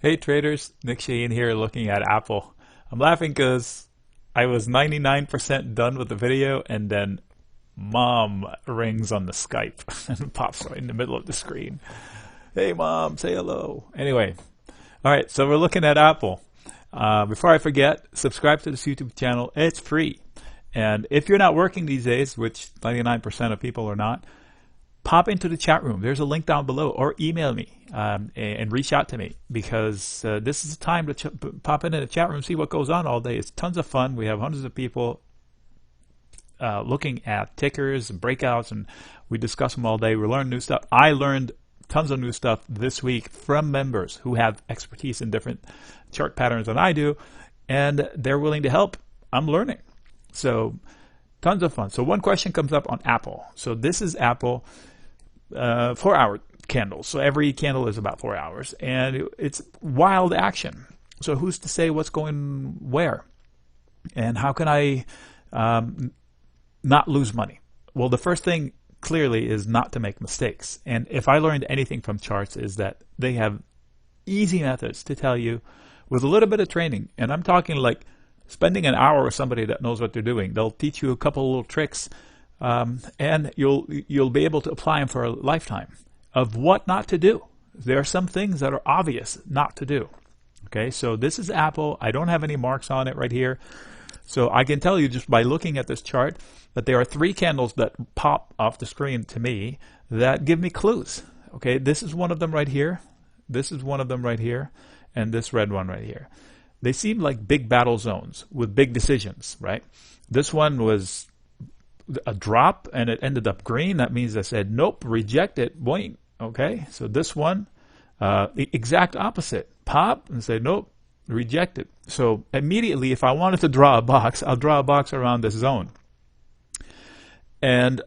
Hey traders, Nick Shane here looking at Apple. I'm laughing because I was 99% done with the video and then mom rings on the Skype and pops right in the middle of the screen. Hey mom, say hello. Anyway, alright, so we're looking at Apple. Before I forget, subscribe to this YouTube channel. It's free. And if you're not working these days, which 99% of people are not, pop into the chat room. There's a link down below, or email me and reach out to me, because this is the time to pop into the chat room, see what goes on all day. It's tons of fun. We have hundreds of people looking at tickers and breakouts, and we discuss them all day. We learn new stuff. I learned tons of new stuff this week from members who have expertise in different chart patterns than I do, and they're willing to help. I'm learning. So tons of fun. So one question comes up on Apple. So this is Apple 4-hour candles. So every candle is about 4 hours, and it's wild action. So who's to say what's going where? And how can I not lose money? Well, the first thing clearly is not to make mistakes. And if I learned anything from charts, is that they have easy methods to tell you with a little bit of training. And I'm talking like spending an hour with somebody that knows what they're doing. They'll teach you a couple of little tricks, and you'll be able to apply them for a lifetime of what not to do. There are some things that are obvious not to do. Okay, so this is Apple. I don't have any marks on it right here. So I can tell you just by looking at this chart that there are 3 candles that pop off the screen to me that give me clues. Okay, this is one of them right here. This is one of them right here. And this red one right here. They seem like big battle zones with big decisions, right? This one was a drop and it ended up green. That means I said, nope, reject it, boing. Okay, so this one, the exact opposite. Pop and say, nope, reject it. So immediately, if I wanted to draw a box, I'll draw a box around this zone. And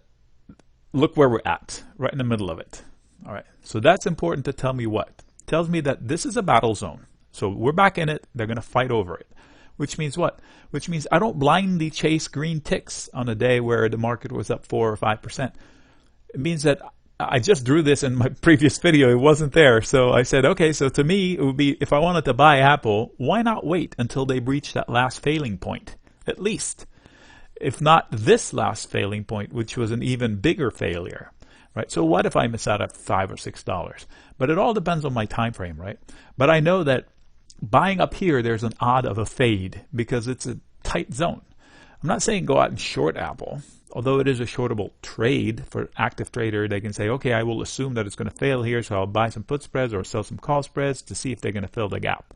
look where we're at, right in the middle of it. All right, so that's important to tell me what? It tells me that this is a battle zone. So we're back in it. They're going to fight over it. Which means what? Which means I don't blindly chase green ticks on a day where the market was up 4 or 5%. It means that I just drew this in my previous video. It wasn't there. So I said, okay, so to me, it would be, if I wanted to buy Apple, why not wait until they breach that last failing point? At least. If not this last failing point, which was an even bigger failure. Right? So what if I miss out at $5 or $6? But it all depends on my time frame, right? But I know that buying up here, there's an odd of a fade because it's a tight zone. I'm not saying go out and short Apple, although it is a shortable trade for active trader. They can say, okay, I will assume that it's going to fail here, so I'll buy some put spreads or sell some call spreads to see if they're going to fill the gap.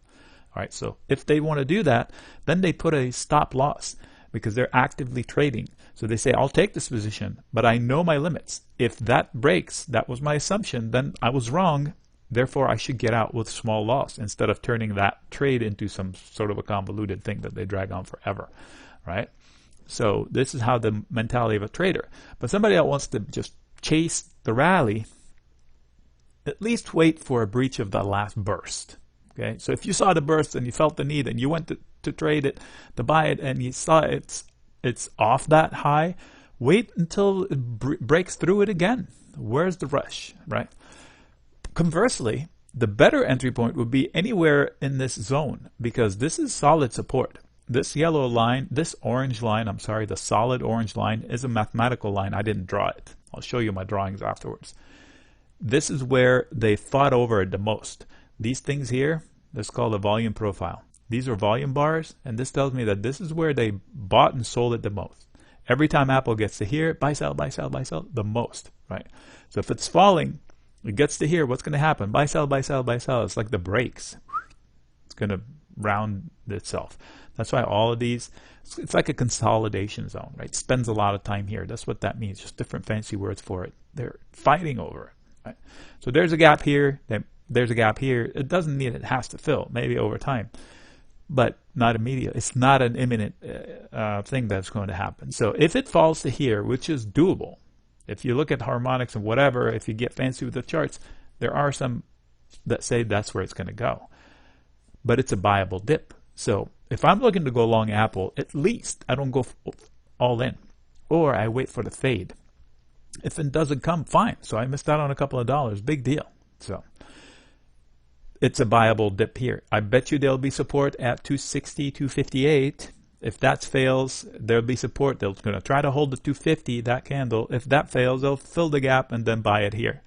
All right, so if they want to do that, then they put a stop loss because they're actively trading. So they say, I'll take this position, but I know my limits. If that breaks, that was my assumption, then I was wrong. Therefore, I should get out with small loss instead of turning that trade into some sort of a convoluted thing that they drag on forever, right? So this is how the mentality of a trader. But somebody that wants to just chase the rally, at least wait for a breach of the last burst. Okay, so if you saw the burst and you felt the need and you went to trade it, to buy it, and you saw it's off that high, wait until it breaks through it again. Where's the rush, right? Conversely, the better entry point would be anywhere in this zone, because this is solid support. This yellow line, this orange line, I'm sorry, the solid orange line is a mathematical line. I didn't draw it. I'll show you my drawings afterwards. This is where they fought over it the most. These things here, that's called a volume profile. These are volume bars, and this tells me that this is where they bought and sold it the most. Every time Apple gets to here, buy, sell, buy, sell, buy, sell, the most, right? So if it's falling, it gets to here, what's going to happen? Buy, sell, buy, sell, buy, sell. It's like the brakes. It's going to round itself. That's why all of these, it's like a consolidation zone, right? Spends a lot of time here. That's what that means. Just different fancy words for it. They're fighting over it, right? So there's a gap here. There's a gap here. It doesn't mean it has to fill, maybe over time, but not immediate. It's not an imminent thing that's going to happen. So if it falls to here, which is doable, if you look at harmonics and whatever, if you get fancy with the charts, there are some that say that's where it's going to go. But it's a buyable dip. So if I'm looking to go long Apple, at least I don't go all in, or I wait for the fade. If it doesn't come, fine. So I missed out on a couple of dollars. Big deal. So it's a viable dip here. I bet you there'll be support at 260, 258. If that fails, there'll be support. They're going to try to hold the 250, that candle. If that fails, they'll fill the gap and then buy it here.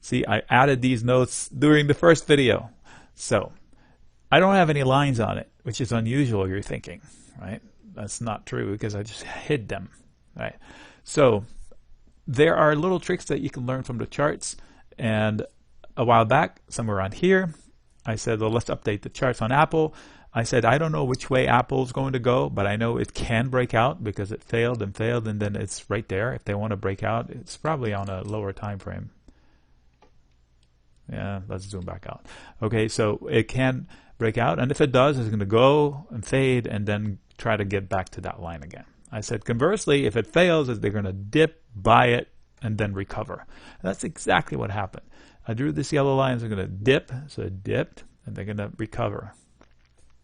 See, I added these notes during the first video. So I don't have any lines on it, which is unusual, you're thinking, right? That's not true because I just hid them, right? So there are little tricks that you can learn from the charts. And a while back, somewhere around here, I said, well, let's update the charts on Apple. I said, I don't know which way Apple's going to go, but I know it can break out because it failed, and then it's right there. If they want to break out, it's probably on a lower time frame. Yeah, let's zoom back out. Okay, so it can break out, and if it does, it's going to go and fade and then try to get back to that line again. I said, conversely, if it fails, they're going to dip, buy it, and then recover. And that's exactly what happened. I drew this yellow line, they're going to dip, so it dipped, and they're going to recover.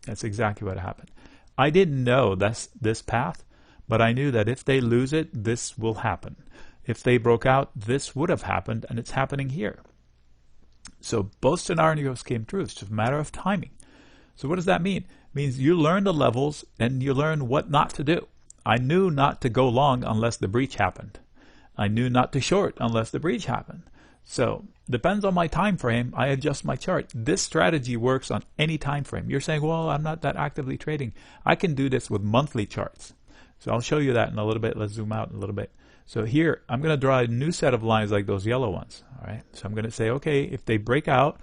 That's exactly what happened. I didn't know this path, but I knew that if they lose it, this will happen. If they broke out, this would have happened, and it's happening here. So both scenarios came true. It's just a matter of timing. So what does that mean? It means you learn the levels and you learn what not to do. I knew not to go long unless the breach happened. I knew not to short unless the breach happened. So depends on my time frame, I adjust my chart. This strategy works on any time frame. You're saying, well, I'm not that actively trading. I can do this with monthly charts. So I'll show you that in a little bit. Let's zoom out a little bit. So here, I'm going to draw a new set of lines like those yellow ones. All right. So I'm going to say, okay, if they break out,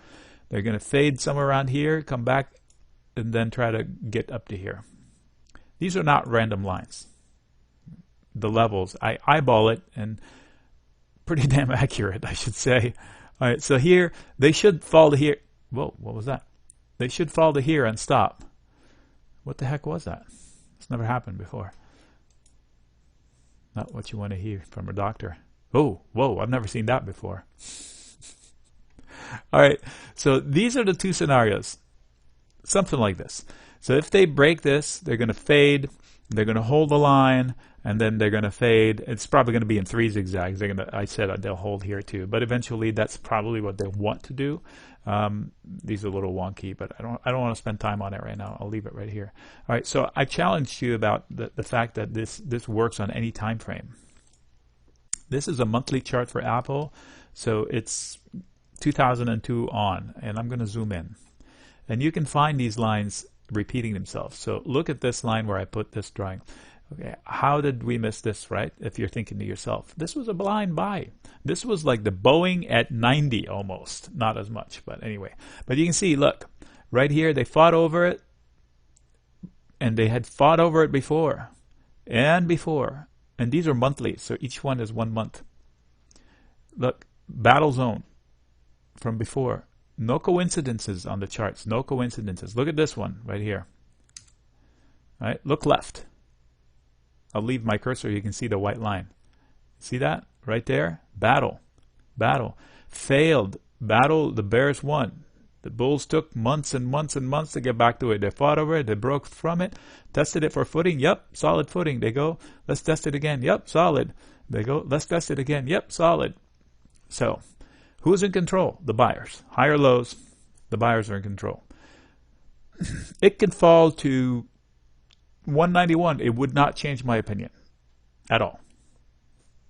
they're going to fade somewhere around here, come back, and then try to get up to here. These are not random lines. The levels, I eyeball it, and pretty damn accurate, I should say. All right, so here, they should fall to here. Whoa, what was that? They should fall to here and stop. What the heck was that? It's never happened before. Not what you want to hear from a doctor. Oh, whoa, I've never seen that before. All right, so these are the two scenarios. Something like this. So if they break this, they're going to fade, they're going to hold the line, and then they're going to fade. It's probably going to be in 3 zigzags. They're going to, I said they'll hold here too, but eventually that's probably what they want to do. These are a little wonky, but I don't want to spend time on it right now. I'll leave it right here. All right, so I challenged you about the fact that this works on any time frame. This is a monthly chart for Apple, so it's 2002 on, and I'm going to zoom in. And you can find these lines repeating themselves. So look at this line where I put this drawing. Okay, how did we miss this, right? If you're thinking to yourself, this was a blind buy. This was like the Boeing at 90 almost. Not as much, but anyway. But you can see, look, right here, they fought over it. And they had fought over it before. And before. And these are monthly, so each one is 1 month. Look, battle zone from before. No coincidences on the charts. No coincidences. Look at this one right here. All right, look left. I'll leave my cursor. You can see the white line. See that right there? Battle. Battle. Failed. Battle. The bears won. The bulls took months and months and months to get back to it. They fought over it. They broke from it. Tested it for footing. Yep, solid footing. They go, let's test it again. Yep, solid. They go, let's test it again. Yep, solid. So, who's in control? The buyers. Higher lows. The buyers are in control. It could fall to 191. It would not change my opinion at all.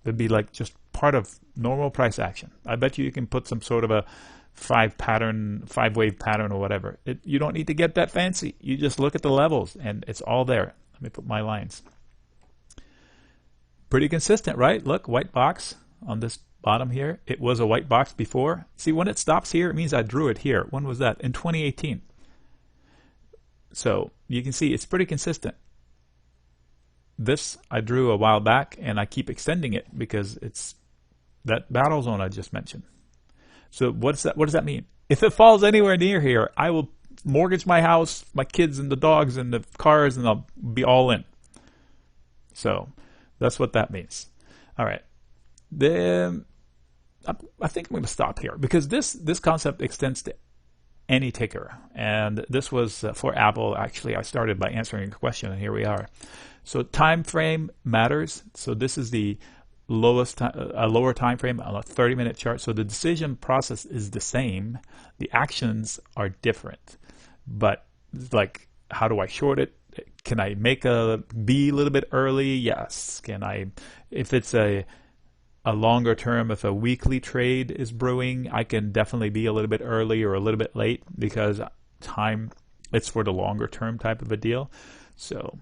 It'd be like just part of normal price action. I bet you can put some sort of a 5-wave pattern or whatever. You don't need to get that fancy. You just look at the levels and it's all there. Let me put my lines. Pretty consistent, right? Look, white box on this bottom here. It was a white box before. See, when it stops here, it means I drew it here. When was that? In 2018. So you can see it's pretty consistent. This I drew a while back, and I keep extending it because it's that battle zone I just mentioned. So what does that mean? If it falls anywhere near here, I will mortgage my house, my kids, and the dogs, and the cars, and I'll be all in. So that's what that means. All right. Then I think I'm going to stop here because this concept extends to any ticker, and this was for Apple. Actually, I started by answering a question, and here we are. So time frame matters. So this is the a lower time frame on a 30-minute chart. So the decision process is the same. The actions are different. But like, how do I short it? Can I make a B a little bit early? Yes. Can I, if it's a longer term, if a weekly trade is brewing, I can definitely be a little bit early or a little bit late because it's for the longer term type of a deal. So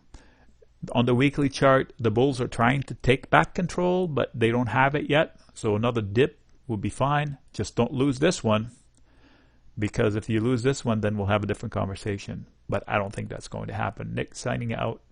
on the weekly chart, the bulls are trying to take back control, but they don't have it yet. So another dip will be fine. Just don't lose this one, because if you lose this one, then we'll have a different conversation. But I don't think that's going to happen. Nick signing out.